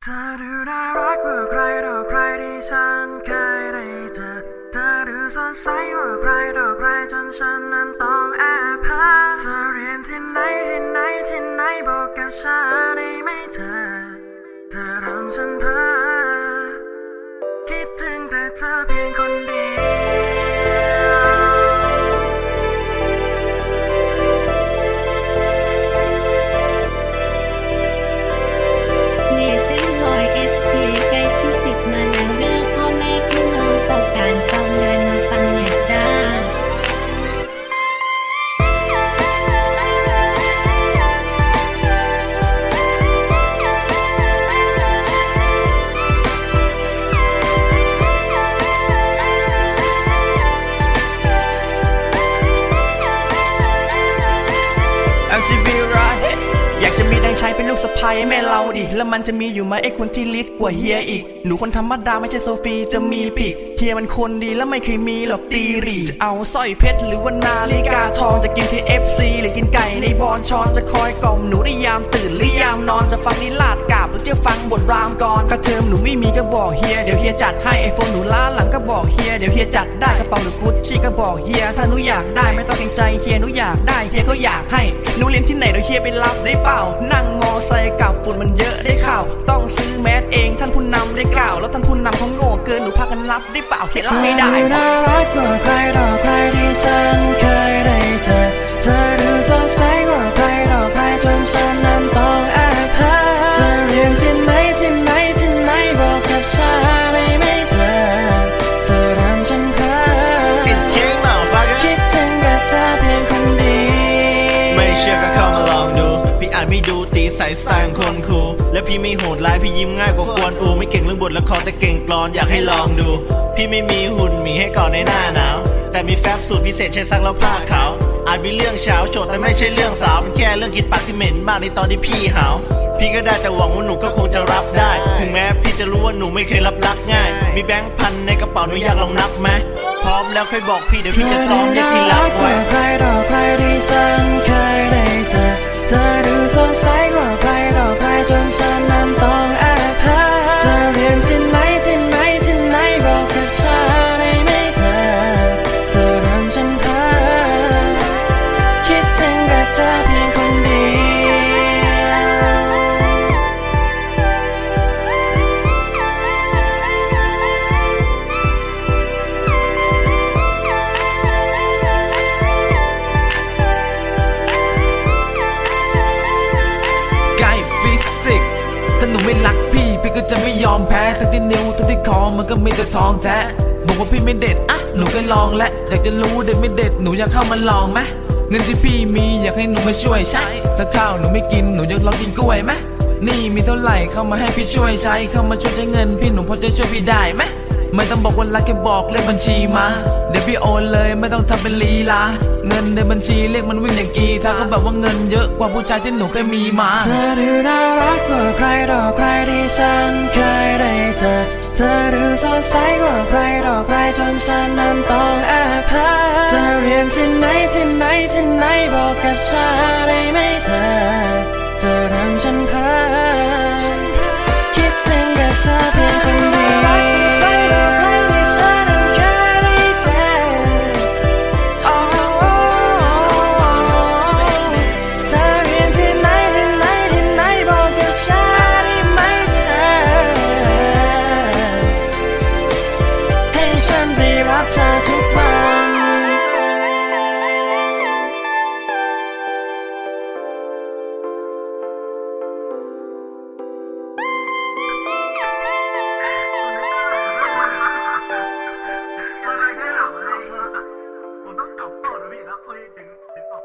เธอดูน่ารักกว่าใครต่อใครที่ฉันเคยได้เจอเธอดูสดใสกว่าใครต่อใครจนฉันนั้นต้องแอบหาเธอเรียนที่ไหนบอกกับฉันได้ไหมเธอทำฉันเพ้อคิดถึงแต่เธอเพียงคนเดียวอยากจะมีดังชายเป็นลูกสะใภ้แม่เราดิแล้วมันจะมีอยู่ไหมไอ้คนที่ลิดกว่าเฮียอีกหนูคนธรรมดาไม่ใช่โซฟีจะมีปีกเฮียมันคนดีแล้วไม่เคยมีหรอกตีรีจะเอาสร้อยเพชรหรือว่านาฬิกาทองจะกิน KFC หรือกินไก่ในบอนชอนจะคอยกล่อมหนูได้ยามตื่นหรือยามนอนจะฟังนิลาดกาบหรือจะฟังบทรามกรค่าเทอมหนูไม่มีก็บอกเฮียเดี๋ยวเฮียจัดให้ไอโฟนหนูล้าหลังก็บอกเฮียเดี๋ยวเฮียจัดได้กระเป๋าหรือกุชชี่ก็บอกเฮียถ้าหนูอยากได้ไม่ต้องเกรงใจเฮียหนูอยากได้เฮียก็อยากให้หนูเรียนที่ไหนเดี๋ยวเฮียไปรับได้เปล่านั่งมอไซค์กับฝุ่นมันเยอะได้ข่าวต้องซื้อแมสเองท่านผู้นำได้กล่าวแล้วท่านผู้นำเขาโง่เกินหนูพากันรับได้เปล่าเฮียรับไม่ได้น่ารักกว่าใครต่อใครที่ฉันเคยได้เจอเธอดูสดใสกว่าใครต่อใครจนฉันนั้นต้องแอบหาเธอเรียนที่ไหนบอกกับฉันได้ไหมเธอทำฉันเพ้อคิดถึงแต่เธอเพียงคนเดียวไม่เชื่อก็เข้ามาลองดูพี่อ่านไม่ดูตีใส่สไตล์คนคูลและพี่ไม่โหดร้ายพี่ยิ้มง่ายกว่ากวนอูไม่เก่งเรื่องบทละครแต่เก่งกลอนอยากให้ลองดูพี่ไม่มีหุ่นมีให้ก่อนในหน้าหนาวแต่มีแฟบสูตรพิเศษใช้ซักแล้วผ้าขาวอาจมีเรื่องเช้าโฉดแต่ไม่ใช่เรื่องสาวเป็นแค่เรื่องกินปากที่เหม็นมากในตอนที่พี่หาวพี่ก็ได้แต่หวังว่าหนูก็คงจะรับได้ถึงแม้พี่จะรู้ว่าหนูไม่เคยรับรักง่ายมีแบงค์พันในกระเป๋าหนูอยากลองนับไหมพร้อมแล้วค่อยบอกพี่เดี๋ยวพี่จะซ้อมเรียกที่รักไว้ใครต่อใครที่ฉันเคยได้เจอเธอดูสดใสกว่าใครต่อใครจนฉันนั้นต้องแอบหาเธอเรียนที่ไหนบอกกับฉันได้ไหมเธอทำฉันเพ้อคิดถึงแต่เธอเพียงคนเดียวถ้าหนูไม่รักพี่ก็จะไม่ยอมแพ้ทั้งที่นิ้วทั้งที่คอมันก็มีแต่ทองแท้บอกว่าพี่ไม่เด็ดอ่ะหนูก็ลองและอยากจะรู้เด็ดไม่เด็ดหนูอยากเข้ามาลองไหมเงินที่พี่มีอยากให้หนูมาช่วยใช้ถ้าข้าวหนูไม่กินหนูอยากลองกินกล้วยไหมนี่มีเท่าไหร่เข้ามาให้พี่ช่วยใช้เข้ามาช่วยใช้เงินพี่หนูพอจะช่วยพี่ได้ไหมไม่ต้องบอกว่ารักแค่บอกเลขบัญชีมาเดี๋ยวพี่โอนเลยไม่ต้องทำเป็นลีลาเงินในบัญชีเลขมันวิ่งอย่างกีถ้าเขาแบบว่าเงินเยอะกว่าผู้ชายที่หนูเคยมีมาเธอดูน่ารักกว่าใครต่อใครที่ฉันเคยได้เจอเธอดูสดใสกว่าใครต่อใครจนฉันนั้นต้องแอบหาเธอเรียนที่ไหนบอกกับฉันได้ไหมเธอทำฉันเพ้อคิดถึงแต่เธอเพียงคนเดียวผมต้องตอบโต้นะพี่นะเอ้ยถึงตอบ